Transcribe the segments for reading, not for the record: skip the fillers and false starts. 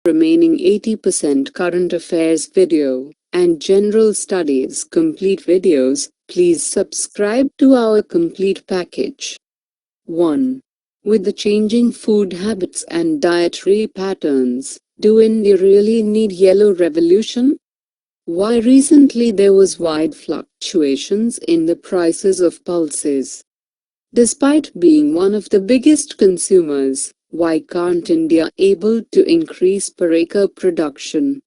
remaining 80% current affairs video, and general studies complete videos, please subscribe to our complete package. 1. With the changing food habits and dietary patterns, do India really need yellow revolution? Why recently there was wide fluctuations in the prices of pulses. Despite being one of the biggest consumers, why can't India able to increase per acre production?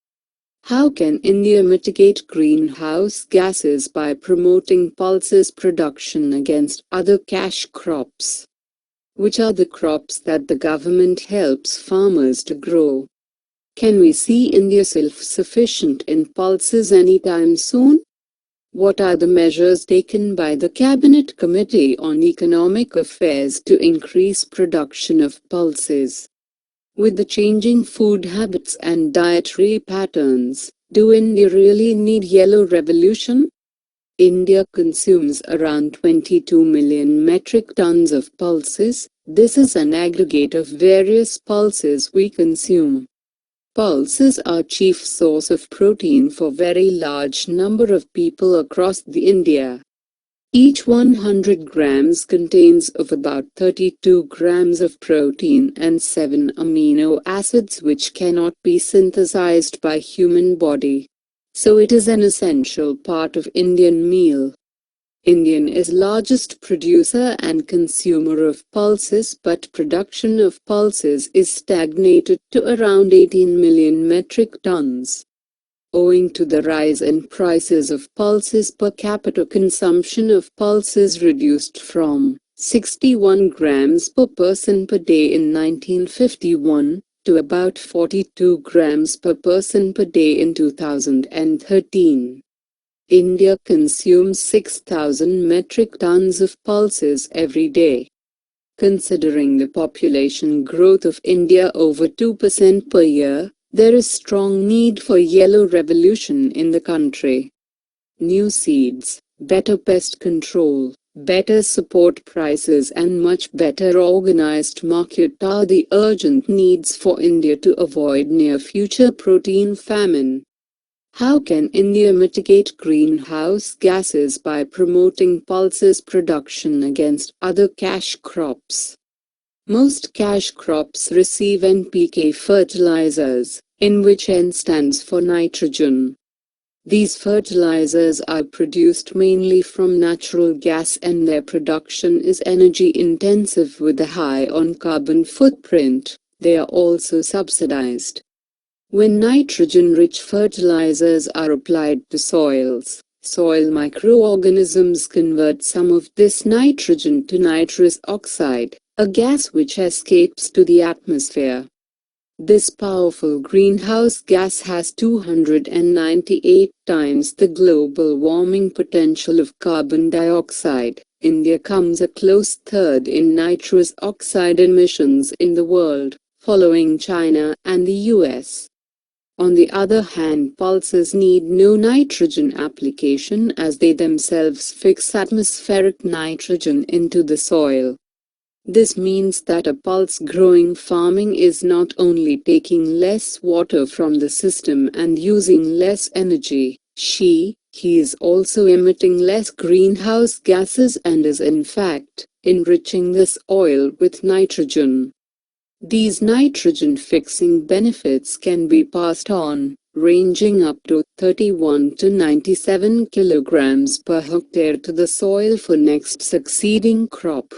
How can India mitigate greenhouse gases by promoting pulses production against other cash crops? Which are the crops that the government helps farmers to grow? Can we see India self-sufficient in pulses anytime soon? What are the measures taken by the Cabinet Committee on Economic Affairs to increase production of pulses? With the changing food habits and dietary patterns, do India really need yellow revolution? India consumes around 22 million metric tons of pulses. This is an aggregate of various pulses we consume. Pulses are chief source of protein for very large number of people across the India. Each 100 grams contains of about 32 grams of protein and 7 amino acids which cannot be synthesized by human body. So it is an essential part of Indian meal. India is largest producer and consumer of pulses, but production of pulses is stagnated to around 18 million metric tons. Owing to the rise in prices of pulses, per capita consumption of pulses reduced from 61 grams per person per day in 1951 to about 42 grams per person per day in 2013. India consumes 6,000 metric tons of pulses every day. Considering the population growth of India over 2% per year, there is strong need for yellow revolution in the country. New seeds, better pest control, better support prices and much better organized market are the urgent needs for India to avoid near-future protein famine. How can India mitigate greenhouse gases by promoting pulses production against other cash crops? Most cash crops receive NPK fertilizers, in which N stands for nitrogen. These fertilizers are produced mainly from natural gas and their production is energy intensive with a high on carbon footprint. They are also subsidized. When nitrogen-rich fertilizers are applied to soils, soil microorganisms convert some of this nitrogen to nitrous oxide, a gas which escapes to the atmosphere. This powerful greenhouse gas has 298 times the global warming potential of carbon dioxide. India comes a close third in nitrous oxide emissions in the world, following China and the US. On the other hand, pulses need no nitrogen application as they themselves fix atmospheric nitrogen into the soil. This means that a pulse-growing farming is not only taking less water from the system and using less energy, he is also emitting less greenhouse gases and is in fact enriching this oil with nitrogen. These nitrogen-fixing benefits can be passed on, ranging up to 31 to 97 kilograms per hectare to the soil for next succeeding crop.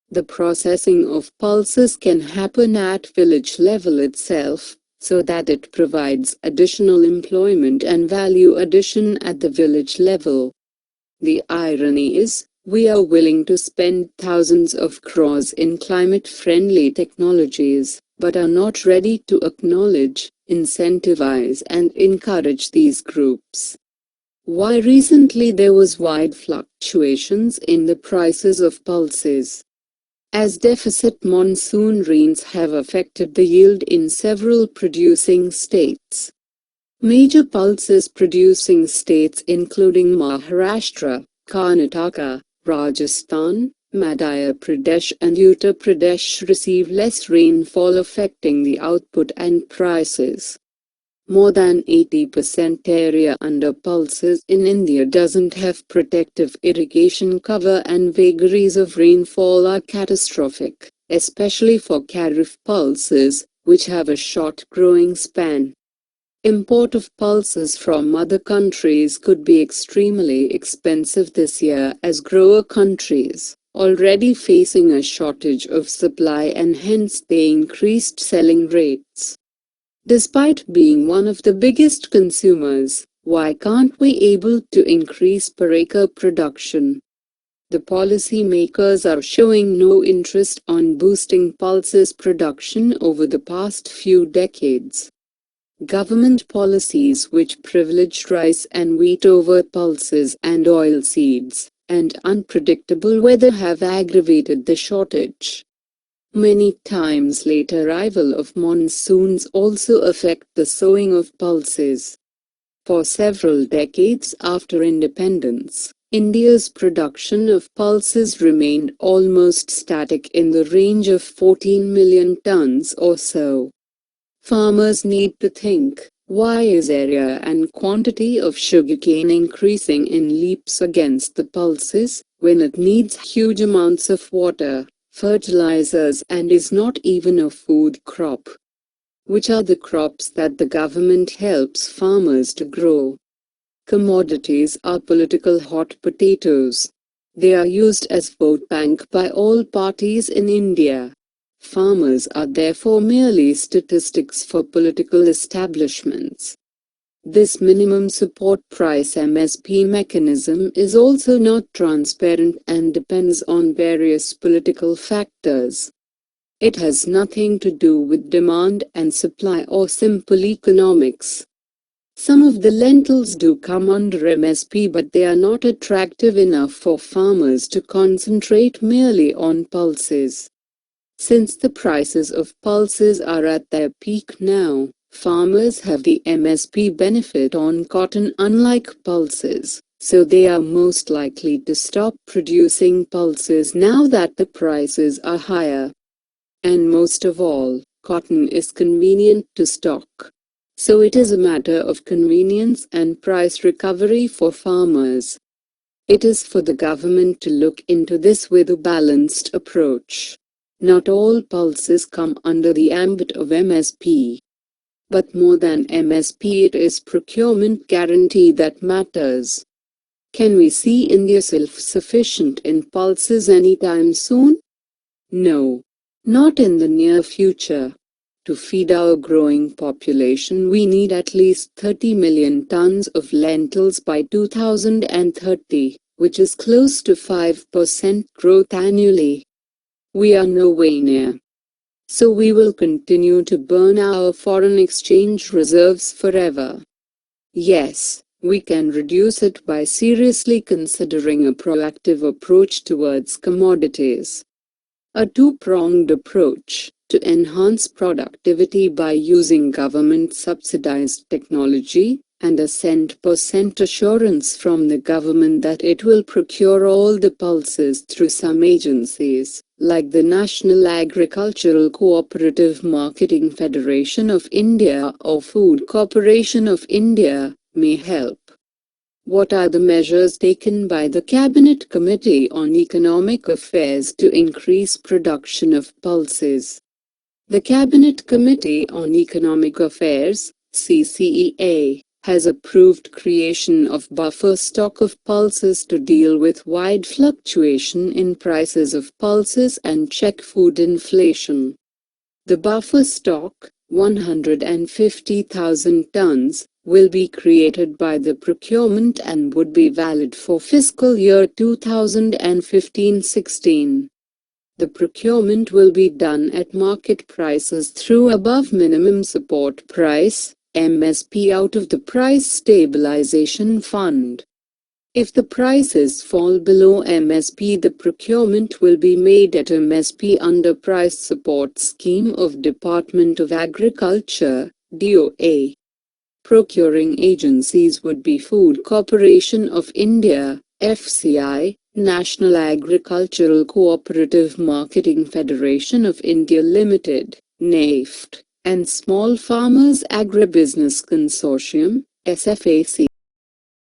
The processing of pulses can happen at village level itself, so that it provides additional employment and value addition at the village level. The irony is, we are willing to spend thousands of crores in climate-friendly technologies, but are not ready to acknowledge, incentivize and encourage these groups. Why recently there was wide fluctuations in the prices of pulses? As deficit monsoon rains have affected the yield in several producing states. Major pulses producing states including Maharashtra, Karnataka, Rajasthan, Madhya Pradesh and Uttar Pradesh receive less rainfall, affecting the output and prices. More than 80% area under pulses in India doesn't have protective irrigation cover, and vagaries of rainfall are catastrophic, especially for kharif pulses, which have a short growing span. Import of pulses from other countries could be extremely expensive this year, as grower countries, already facing a shortage of supply, and hence they increased selling rates. Despite being one of the biggest consumers, why can't we able to increase per acre production? The policy makers are showing no interest on boosting pulses production over the past few decades. Government policies which privileged rice and wheat over pulses and oilseeds, and unpredictable weather have aggravated the shortage. Many times late arrival of monsoons also affect the sowing of pulses. For several decades after independence, India's production of pulses remained almost static in the range of 14 million tons or so. Farmers need to think, why is area and quantity of sugarcane increasing in leaps against the pulses, when it needs huge amounts of water, fertilizers, and is not even a food crop? Which are the crops that the government helps farmers to grow? Commodities are political hot potatoes. They are used as vote bank by all parties in India. Farmers are therefore merely statistics for political establishments. This minimum support price (MSP) mechanism is also not transparent and depends on various political factors. It has nothing to do with demand and supply or simple economics. Some of the lentils do come under MSP, but they are not attractive enough for farmers to concentrate merely on pulses. Since the prices of pulses are at their peak now, farmers have the MSP benefit on cotton unlike pulses, so they are most likely to stop producing pulses now that the prices are higher. And most of all, cotton is convenient to stock. So it is a matter of convenience and price recovery for farmers. It is for the government to look into this with a balanced approach. Not all pulses come under the ambit of MSP. But more than MSP, it is procurement guarantee that matters. Can we see India self-sufficient in pulses anytime soon? No. Not in the near future. To feed our growing population, we need at least 30 million tons of lentils by 2030, which is close to 5% growth annually. We are no way near. So we will continue to burn our foreign exchange reserves forever. Yes, we can reduce it by seriously considering a proactive approach towards commodities. A two-pronged approach to enhance productivity by using government-subsidized technology, and a cent-per-cent assurance from the government that it will procure all the pulses through some agencies, like the National Agricultural Cooperative Marketing Federation of India or Food Corporation of India, may help. What are the measures taken by the Cabinet Committee on Economic Affairs to increase production of pulses? The Cabinet Committee on Economic Affairs, CCEA, has approved creation of buffer stock of pulses to deal with wide fluctuation in prices of pulses and check food inflation. The buffer stock, 150,000 tons, will be created by the procurement and would be valid for fiscal year 2015-16. The procurement will be done at market prices through above minimum support price, MSP, out of the Price Stabilization Fund. If the prices fall below MSP, the procurement will be made at MSP under Price Support Scheme of Department of Agriculture, DOA. Procuring agencies would be Food Corporation of India, FCI, National Agricultural Cooperative Marketing Federation of India Limited, NAFED, and Small Farmers Agribusiness Consortium, SFAC.